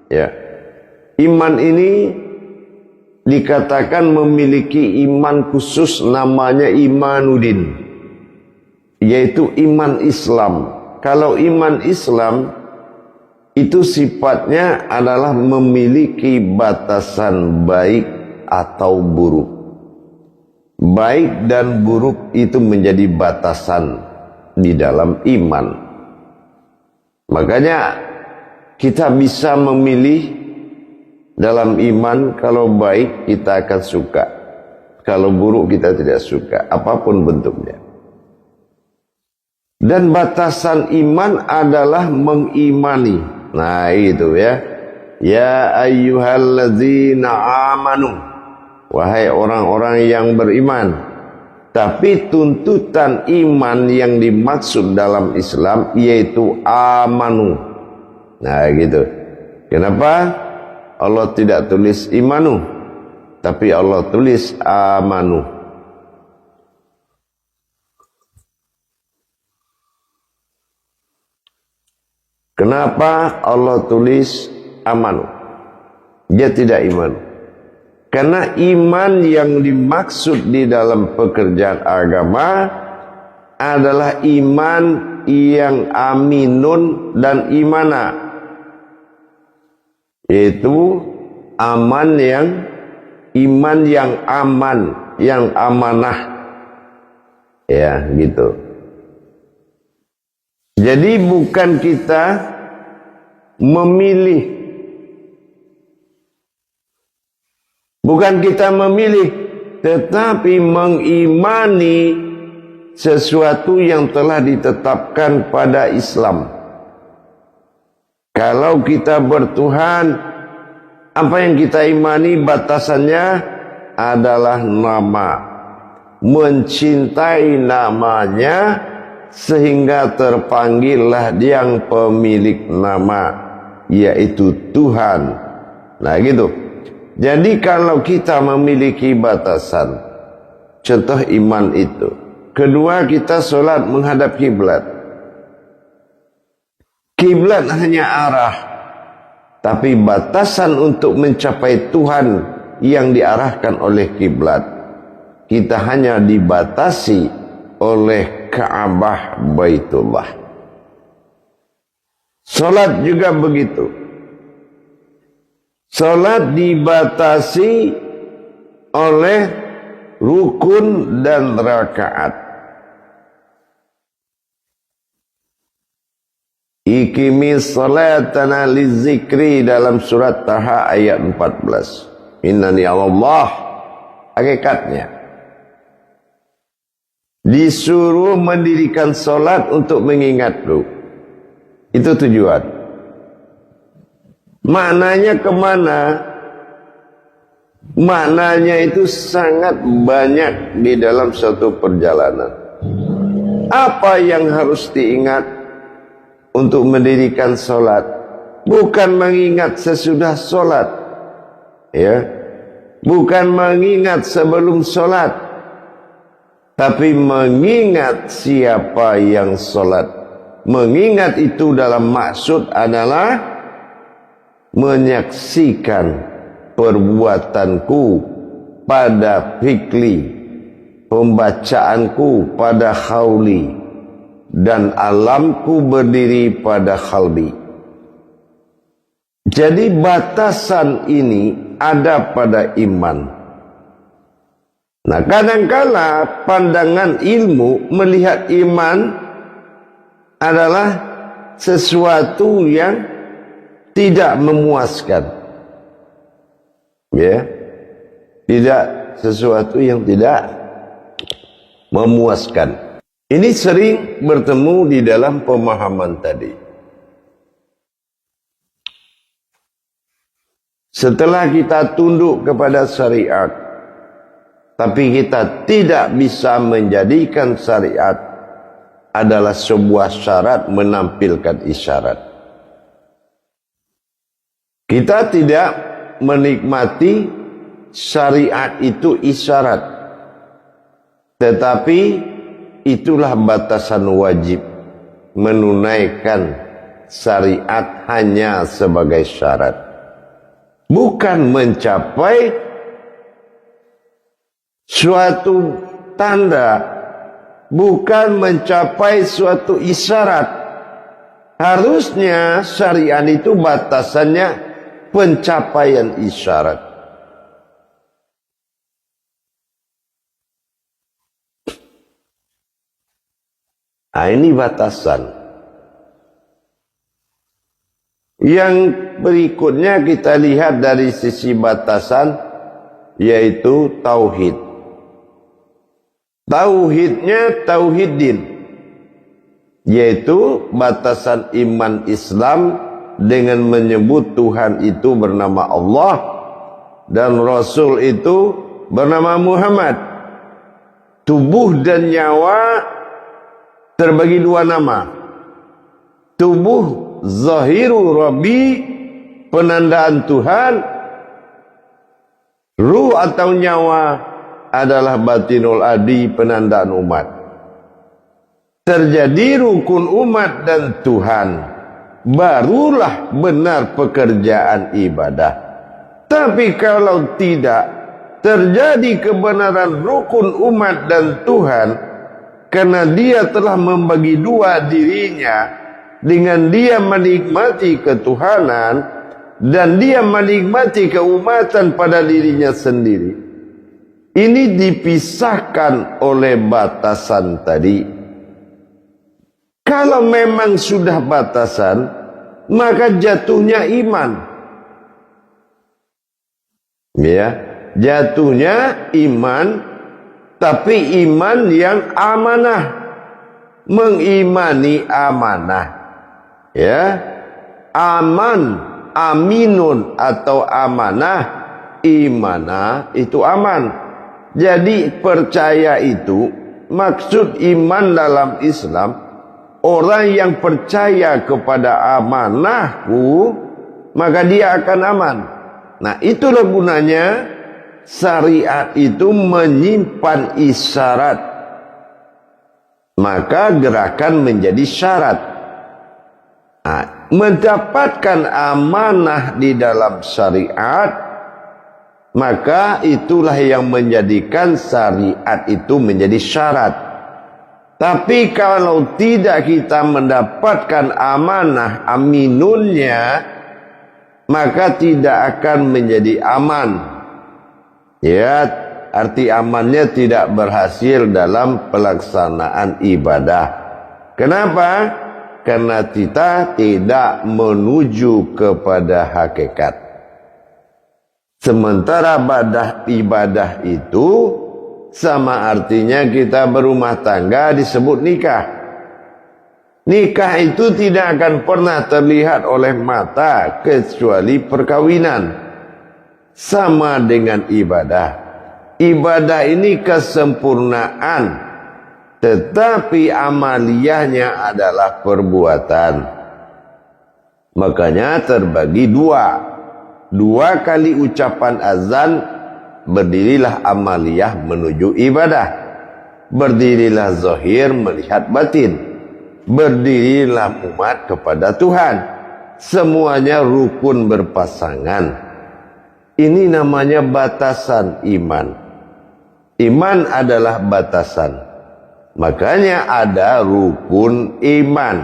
Ya. Iman ini dikatakan memiliki iman khusus namanya imanuddin, yaitu iman Islam. Kalau iman Islam itu sifatnya adalah memiliki batasan baik atau buruk. Baik dan buruk itu menjadi batasan di dalam iman. Makanya kita bisa memilih dalam iman, kalau baik kita akan suka, kalau buruk kita tidak suka, apapun bentuknya. Dan batasan iman adalah mengimani. Nah itu ya. Ya ayyuhalladzina amanu, wahai orang-orang yang beriman. Tapi tuntutan iman yang dimaksud dalam Islam yaitu amanu. Nah gitu. Kenapa Allah tidak tulis imanu, tapi Allah tulis amanu? Kenapa Allah tulis amanu? Dia tidak iman. Karena iman yang dimaksud di dalam pekerjaan agama adalah iman yang aminun dan imana, yaitu iman yang aman, yang amanah. Ya, gitu. Jadi bukan kita memilih, tetapi mengimani sesuatu yang telah ditetapkan pada Islam. Kalau kita bertuhan, apa yang kita imani batasannya adalah nama. Mencintai namanya sehingga terpanggillah yang pemilik nama, yaitu Tuhan. Nah gitu. Jadi kalau kita memiliki batasan, contoh iman itu. Kedua, kita sholat menghadap kiblat. Kiblat hanya arah, tapi batasan untuk mencapai Tuhan yang diarahkan oleh kiblat, kita hanya dibatasi oleh Ka'bah Baitullah. Salat juga begitu. Salat dibatasi oleh rukun dan rakaat. Iqimis salatana lizikri dalam surat Taha ayat 14. Innani Allah. Hakikatnya disuruh mendirikan solat untuk mengingatku. Itu tujuan. Maknanya kemana? Maknanya itu sangat banyak di dalam suatu perjalanan. Apa yang harus diingat untuk mendirikan solat? Bukan mengingat sesudah solat, ya, bukan mengingat sebelum solat, tapi mengingat siapa yang solat. Mengingat itu dalam maksud adalah menyaksikan perbuatanku pada fikli, pembacaanku pada hauli, dan alamku berdiri pada khalbi. Jadi batasan ini ada pada iman. Nah, kadangkala pandangan ilmu melihat iman adalah sesuatu yang tidak memuaskan. Ya. Tidak, sesuatu yang tidak memuaskan. Ini sering bertemu di dalam pemahaman tadi. Setelah kita tunduk kepada syariat, tapi kita tidak bisa menjadikan syariat adalah sebuah syarat menampilkan isyarat. Kita tidak menikmati syariat itu isyarat, tetapi itulah batasan wajib. Menunaikan syariat hanya sebagai syarat. bukan mencapai suatu tanda, bukan mencapai suatu isyarat. Harusnya syariat itu batasannya pencapaian isyarat. Nah, ini batasan. Yang berikutnya kita lihat dari sisi batasan, yaitu tauhid. Tauhidnya tauhiddin, yaitu batasan iman Islam dengan menyebut Tuhan itu bernama Allah dan Rasul itu bernama Muhammad. Tubuh dan nyawa terbagi dua nama. Tubuh zahiru Rabbi, penandaan Tuhan. Ruh atau nyawa adalah batinul adi, penandaan umat. Terjadi rukun umat dan Tuhan, barulah benar pekerjaan ibadah. Tapi kalau tidak terjadi kebenaran rukun umat dan Tuhan, karena dia telah membagi dua dirinya, dengan dia menikmati ketuhanan dan dia menikmati keumatan pada dirinya sendiri. Ini dipisahkan oleh batasan tadi. Kalau memang sudah batasan, maka jatuhnya iman. Ya, jatuhnya iman. Tapi iman yang amanah, mengimani amanah, ya, aman, aminun atau amanah, imanah itu aman. Jadi percaya itu, maksud iman dalam Islam, orang yang percaya kepada amanahku, maka dia akan aman. Nah, itulah gunanya syariat itu menyimpan isyarat, maka gerakan menjadi syarat. Nah, mendapatkan amanah di dalam syariat, maka itulah yang menjadikan syariat itu menjadi syarat. Tapi kalau tidak kita mendapatkan amanah aminunnya, maka tidak akan menjadi aman. Ya, arti amannya tidak berhasil dalam pelaksanaan ibadah. Kenapa? Karena kita tidak menuju kepada hakikat. Sementara ibadah itu sama artinya kita berumah tangga disebut nikah. Nikah itu tidak akan pernah terlihat oleh mata kecuali perkawinan. Sama dengan ibadah. Ibadah ini kesempurnaan, tetapi amaliyahnya adalah perbuatan. Makanya terbagi dua. Dua kali ucapan azan, berdirilah amaliyah menuju ibadah. Berdirilah zahir melihat batin. Berdirilah umat kepada Tuhan. Semuanya rukun berpasangan. Ini namanya batasan iman. Iman adalah batasan. Makanya ada rukun iman.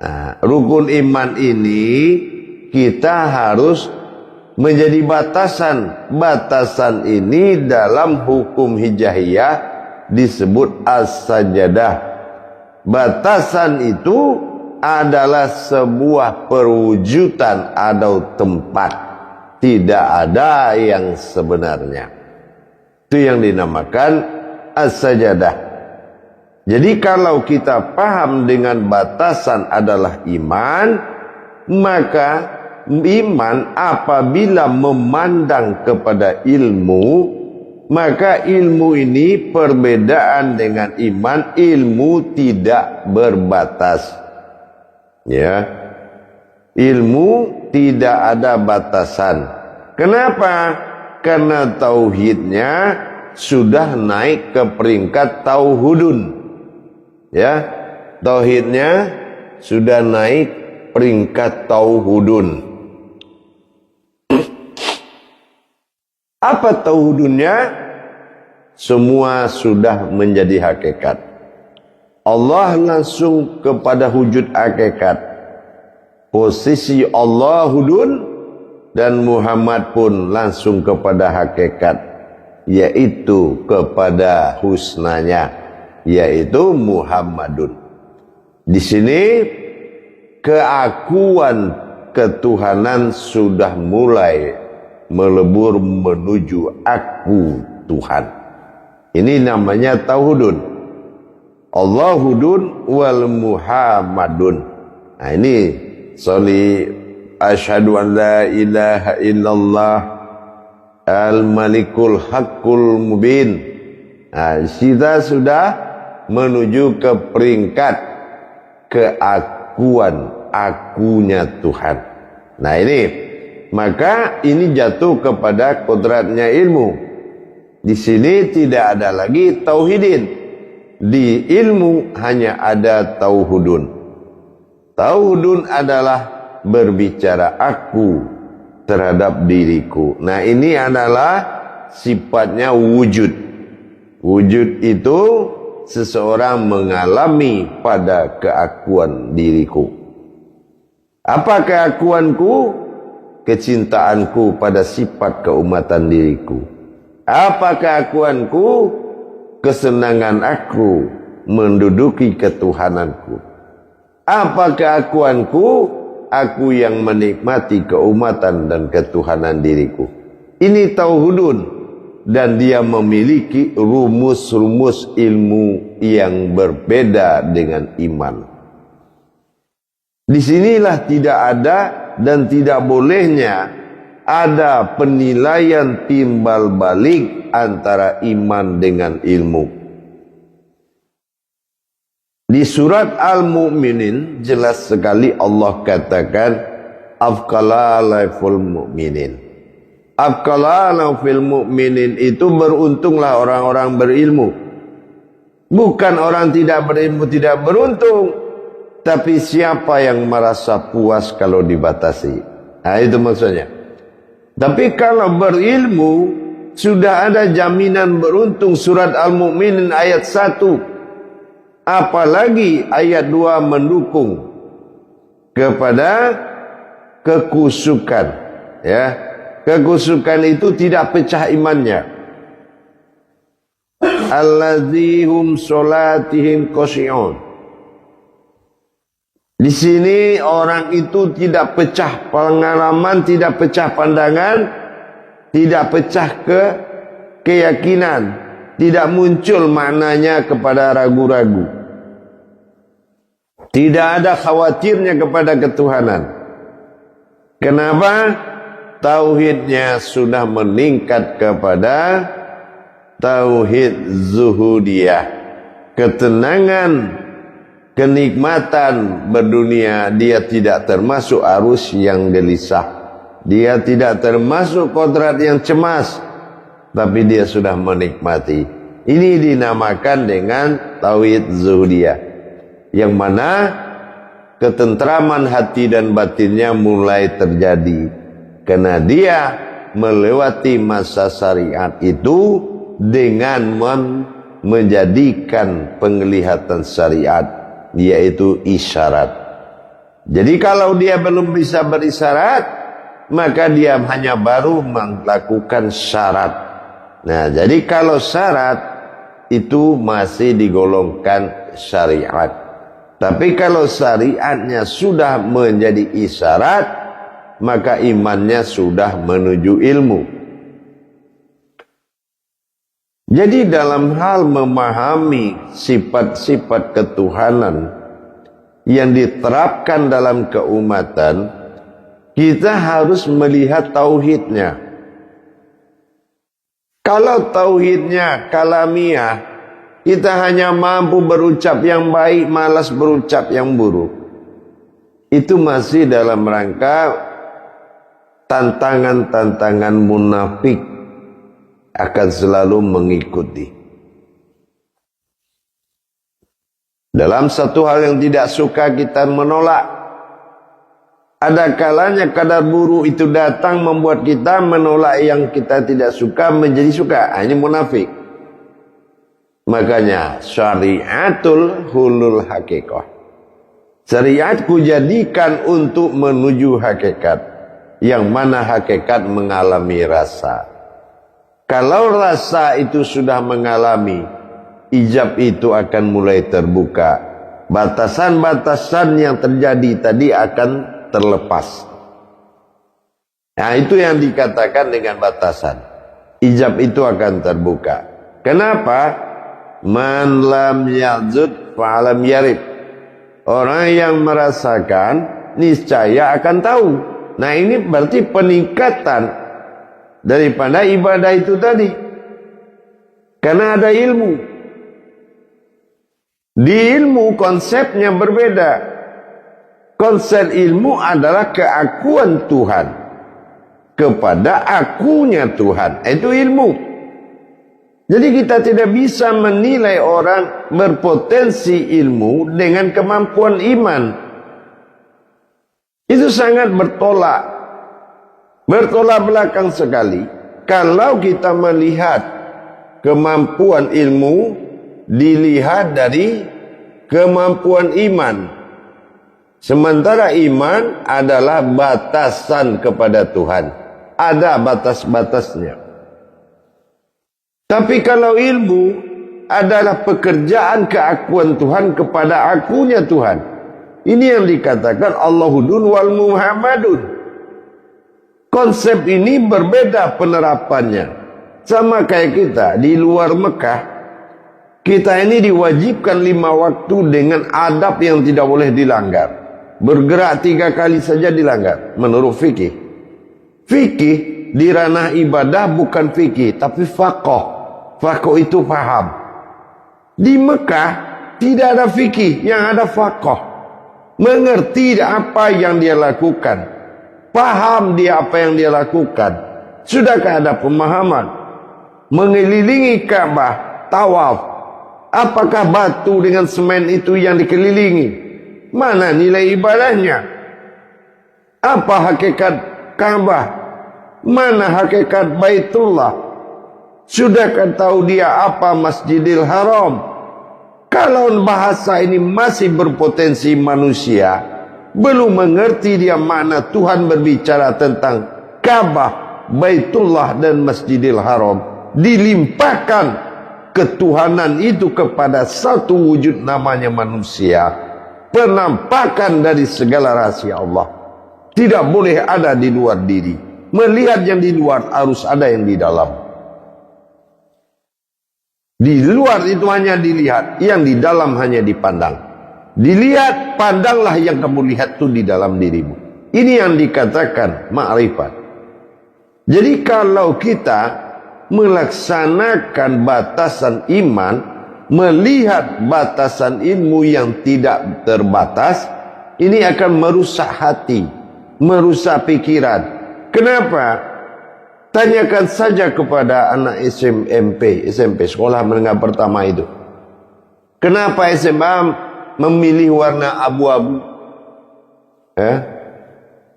Nah, rukun iman ini kita harus menjadi batasan. Batasan ini dalam hukum hijahiyah disebut as-sajadah. Batasan itu adalah sebuah perwujudan atau tempat. Tidak ada yang sebenarnya. Itu yang dinamakan as-sajadah. Jadi kalau kita paham dengan batasan adalah iman, maka iman apabila memandang kepada ilmu, maka ilmu ini perbedaan dengan iman, ilmu tidak berbatas. Ya. Ilmu tidak ada batasan. Kenapa? Karena tauhidnya sudah naik ke peringkat tauhudun. Ya, tauhidnya sudah naik peringkat tauhudun. Apa tauhidnya? Semua sudah menjadi hakikat. Allah langsung kepada wujud hakikat. Posisi Allah hudun dan Muhammad pun langsung kepada hakikat, yaitu kepada husnanya, yaitu Muhammadun. Di sini keakuan ketuhanan sudah mulai melebur menuju aku Tuhan. Ini namanya tauhidun. Allahudun wal Muhammadun. Nah ini soli asyhadu an la ilaha illallah al-malikul haqqul mubin. Nah, kita sudah menuju ke peringkat keakuan akunya Tuhan. Nah ini, maka ini jatuh kepada kodratnya ilmu. Di sini tidak ada lagi tauhidin. Di ilmu hanya ada tauhudun. Tauhudun adalah berbicara aku terhadap diriku. Nah ini adalah sifatnya wujud. Wujud itu seseorang mengalami pada keakuan diriku. Apa keakuanku? Kecintaanku pada sifat keumatan diriku. Apa keakuanku? Kesenangan aku menduduki ketuhananku. Apa keakuanku? Aku yang menikmati keumatan dan ketuhanan diriku. Ini tauhidun. Dan dia memiliki rumus-rumus ilmu yang berbeda dengan iman. Disinilah tidak ada dan tidak bolehnya ada penilaian timbal balik antara iman dengan ilmu. Di surat Al-Mu'minin jelas sekali Allah katakan afqala laiful mu'minin. Afqala fil mu'minin itu beruntunglah orang-orang berilmu. Bukan orang tidak berilmu tidak beruntung, tapi siapa yang merasa puas kalau dibatasi. Nah itu maksudnya. Tapi kalau berilmu sudah ada jaminan beruntung. Surat Al-Mu'minin ayat 1. Apalagi ayat 2 mendukung kepada kekusukan, ya. Kekusukan itu tidak pecah imannya. Alladzihum sholatihim khashi'un. Di sini orang itu tidak pecah pengalaman, tidak pecah pandangan, tidak pecah keyakinan, tidak muncul maknanya kepada ragu-ragu. Tidak ada khawatirnya kepada ketuhanan. Kenapa? Tauhidnya sudah meningkat kepada tauhid zuhudiyah. Ketenangan, kenikmatan berdunia, dia tidak termasuk arus yang gelisah. Dia tidak termasuk kodrat yang cemas, tapi dia sudah menikmati. Ini dinamakan dengan tauhid zuhudiyah, yang mana ketentraman hati dan batinnya mulai terjadi. Karena dia melewati masa syariat itu dengan menjadikan penglihatan syariat, yaitu isyarat. Jadi kalau dia belum bisa berisyarat, maka dia hanya baru melakukan syarat. Nah, jadi kalau syarat itu masih digolongkan syariat. Tapi kalau syariatnya sudah menjadi isyarat, maka imannya sudah menuju ilmu. Jadi dalam hal memahami sifat-sifat ketuhanan yang diterapkan dalam keumatan, kita harus melihat tauhidnya. Kalau tauhidnya kalamiah, kita hanya mampu berucap yang baik, malas berucap yang buruk. Itu masih dalam rangka tantangan-tantangan munafik akan selalu mengikuti. Dalam satu hal yang tidak suka kita menolak. Ada kalanya kadar buruk itu datang membuat kita menolak yang kita tidak suka menjadi suka. Ini munafik. Makanya syariatul hulul hakikah. Syariatku jadikan untuk menuju hakikat. Yang mana hakikat mengalami rasa. Kalau rasa itu sudah mengalami, ijab itu akan mulai terbuka. Batasan-batasan yang terjadi tadi akan terlepas. Nah, itu yang dikatakan dengan batasan. Ijab itu akan terbuka. Kenapa? Man lam yazud fa'alam yarib. Orang yang merasakan niscaya akan tahu. Nah, ini berarti peningkatan daripada ibadah itu tadi. Karena ada ilmu. Di ilmu konsepnya berbeda. Konsep ilmu adalah keakuan Tuhan kepada akunya Tuhan. Itu ilmu. Jadi kita tidak bisa menilai orang berpotensi ilmu dengan kemampuan iman. Itu sangat bertolak. Bertolak belakang sekali. Kalau kita melihat kemampuan ilmu dilihat dari kemampuan iman. Sementara iman adalah batasan kepada Tuhan. Ada batas-batasnya. Tapi kalau ilmu adalah pekerjaan keakuan Tuhan kepada akunya Tuhan. Ini yang dikatakan Allahudun wal Muhammadun. Konsep ini berbeda penerapannya. Sama kayak kita di luar Mekah. Kita ini diwajibkan 5 waktu dengan adab yang tidak boleh dilanggar. Bergerak 3 kali saja dilanggar menurut fikih. Fikih di ranah ibadah bukan fikih tapi faqih. Faqih itu paham. Di Mekah tidak ada fikih, yang ada faqih. Mengerti apa yang dia lakukan. Paham dia apa yang dia lakukan. Sudahkah ada pemahaman? Mengelilingi Ka'bah, tawaf. Apakah batu dengan semen itu yang dikelilingi? Mana nilai ibadahnya? Apa hakikat Ka'bah? Mana hakikat Baitullah? Sudahkah tahu dia apa Masjidil Haram? Kalau bahasa ini masih berpotensi manusia, belum mengerti dia makna Tuhan berbicara tentang Ka'bah, Baitullah dan Masjidil Haram, dilimpahkan ketuhanan itu kepada satu wujud namanya manusia. Penampakan dari segala rahasia Allah tidak boleh ada di luar diri. Melihat yang di luar harus ada yang di dalam. Di luar itu hanya dilihat, yang di dalam hanya dipandang. Dilihat, pandanglah yang kamu lihat itu di dalam dirimu. Ini yang dikatakan ma'rifat. Jadi kalau kita melaksanakan batasan iman, melihat batasan ilmu yang tidak terbatas, ini akan merusak hati, merusak pikiran. Kenapa? Tanyakan saja kepada anak SMP sekolah menengah pertama itu. Kenapa SMA memilih warna abu-abu?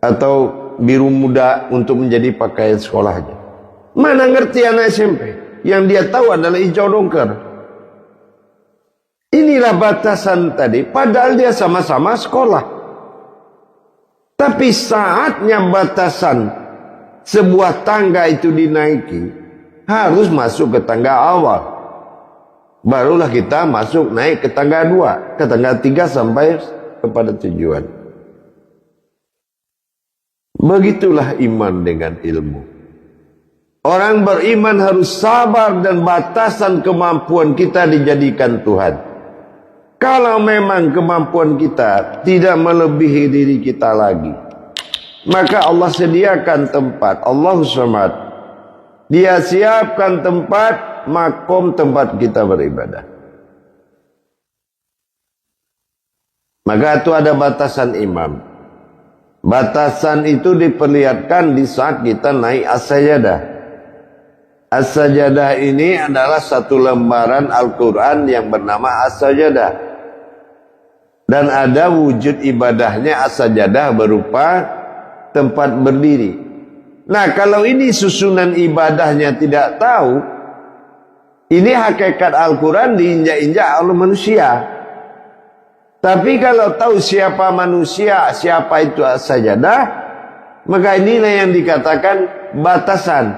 Atau biru muda untuk menjadi pakaian sekolahnya? Mana ngerti anak SMP? Yang dia tahu adalah hijau dongker. Inilah batasan tadi, padahal dia sama-sama sekolah. Tapi saatnya batasan sebuah tangga itu dinaiki, harus masuk ke tangga awal. Barulah kita masuk naik ke tangga 2, ke tangga 3 sampai kepada tujuan. Begitulah iman dengan ilmu. Orang beriman harus sabar dan batasan kemampuan kita dijadikan Tuhan. Kalau memang kemampuan kita tidak melebihi diri kita lagi, maka Allah sediakan tempat. Allah Samad. Dia siapkan tempat, makom tempat kita beribadah. Maka itu ada batasan imam. Batasan itu diperlihatkan di saat kita naik as-sajadah. As-sajadah ini adalah satu lembaran Al-Quran yang bernama as-sajadah. Dan ada wujud ibadahnya as-sajadah berupa tempat berdiri. Nah, kalau ini susunan ibadahnya tidak tahu, ini hakikat Al-Quran diinjak-injak oleh manusia. Tapi kalau tahu siapa manusia, siapa itu as-sajadah, maka inilah yang dikatakan batasan.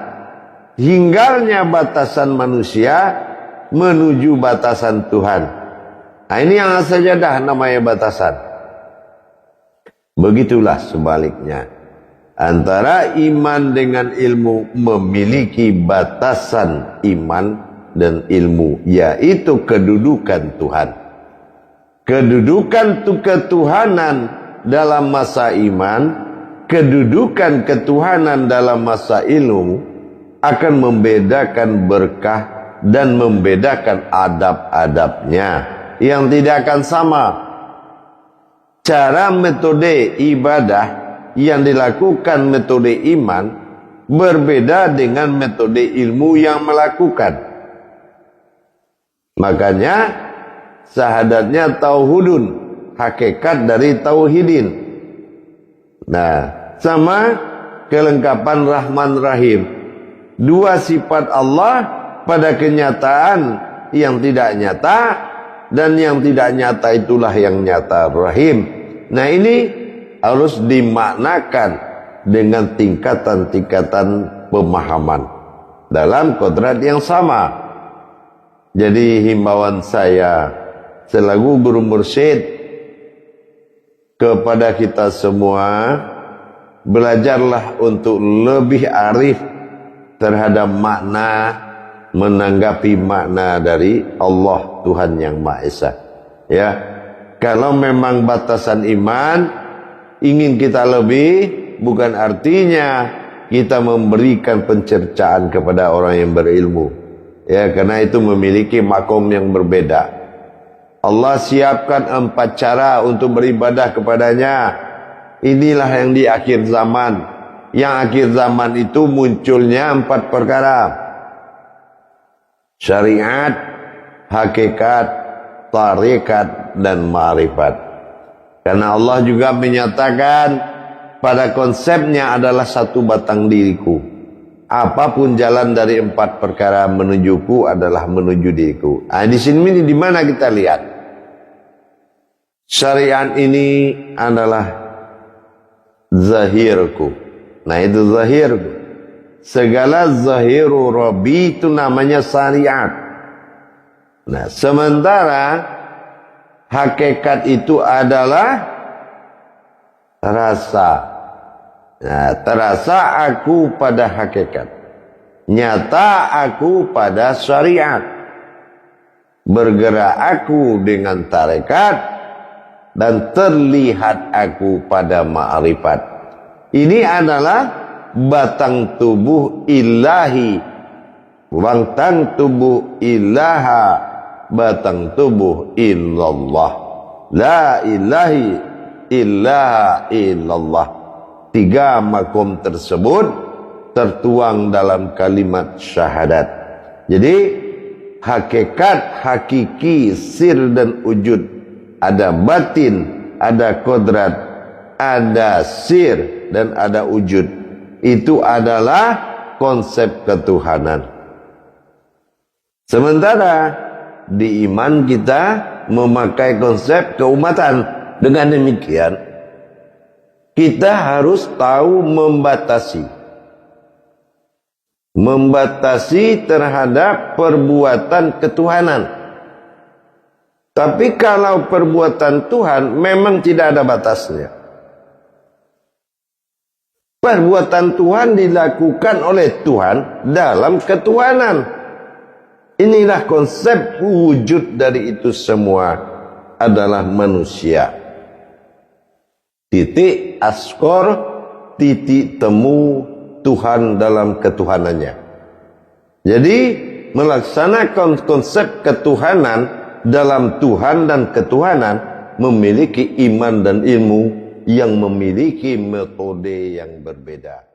Hinggalnya batasan manusia menuju batasan Tuhan. Nah, ini yang as-sajadah namanya batasan. Begitulah sebaliknya. Antara iman dengan ilmu memiliki batasan iman dan ilmu, yaitu kedudukan Tuhan. Kedudukan ketuhanan dalam masa iman, kedudukan ketuhanan dalam masa ilmu akan membedakan berkah dan membedakan adab-adabnya yang tidak akan sama. Cara metode ibadah yang dilakukan metode iman berbeda dengan metode ilmu yang melakukan. Makanya syahadatnya tauhidun, hakikat dari tauhidin. Nah, sama kelengkapan Rahman Rahim. Dua sifat Allah pada kenyataan yang tidak nyata, dan yang tidak nyata itulah yang nyata, Rahim. Nah, ini harus dimaknakan dengan tingkatan-tingkatan pemahaman dalam kodrat yang sama. Jadi himbauan saya selaku guru mursyid kepada kita semua, belajarlah untuk lebih arif terhadap makna, menanggapi makna dari Allah Tuhan yang Maha Esa. Ya, kalau memang batasan iman ingin kita lebih, bukan artinya kita memberikan pencercaan kepada orang yang berilmu. Ya, karena itu memiliki makom yang berbeda. Allah siapkan 4 cara untuk beribadah kepadanya. Inilah yang di akhir zaman. Yang akhir zaman itu munculnya 4 perkara: syariat, hakikat, tarekat, dan ma'rifat. Karena Allah juga menyatakan pada konsepnya adalah satu batang diriku. Apapun jalan dari 4 perkara menujuku adalah menuju diriku. Nah, di sini di mana kita lihat syariat ini adalah zahirku. Nah, itu zahirku. Segala zahiru Rabbi itu namanya syariat. Nah, sementara hakikat itu adalah rasa. Nah, terasa aku pada hakikat, nyata aku pada syariat, bergerak aku dengan tarekat, dan terlihat aku pada ma'rifat. Ini adalah batang tubuh ilahi, batang tubuh ilaha, batang tubuh illallah. La ilahi ilaha illallah. 3 makom tersebut tertuang dalam kalimat syahadat. Jadi hakikat, hakiki, sir dan wujud. Ada batin, ada kodrat, ada sir dan ada wujud. Itu adalah konsep ketuhanan. Sementara di iman kita memakai konsep keumatan. Dengan demikian kita harus tahu membatasi terhadap perbuatan ketuhanan. Tapi kalau perbuatan Tuhan memang tidak ada batasnya. Perbuatan Tuhan dilakukan oleh Tuhan dalam ketuhanan. Inilah konsep wujud dari itu semua adalah manusia. Titik askor, titik temu Tuhan dalam ketuhanannya. Jadi melaksanakan konsep ketuhanan dalam Tuhan dan ketuhanan memiliki iman dan ilmu yang memiliki metode yang berbeda.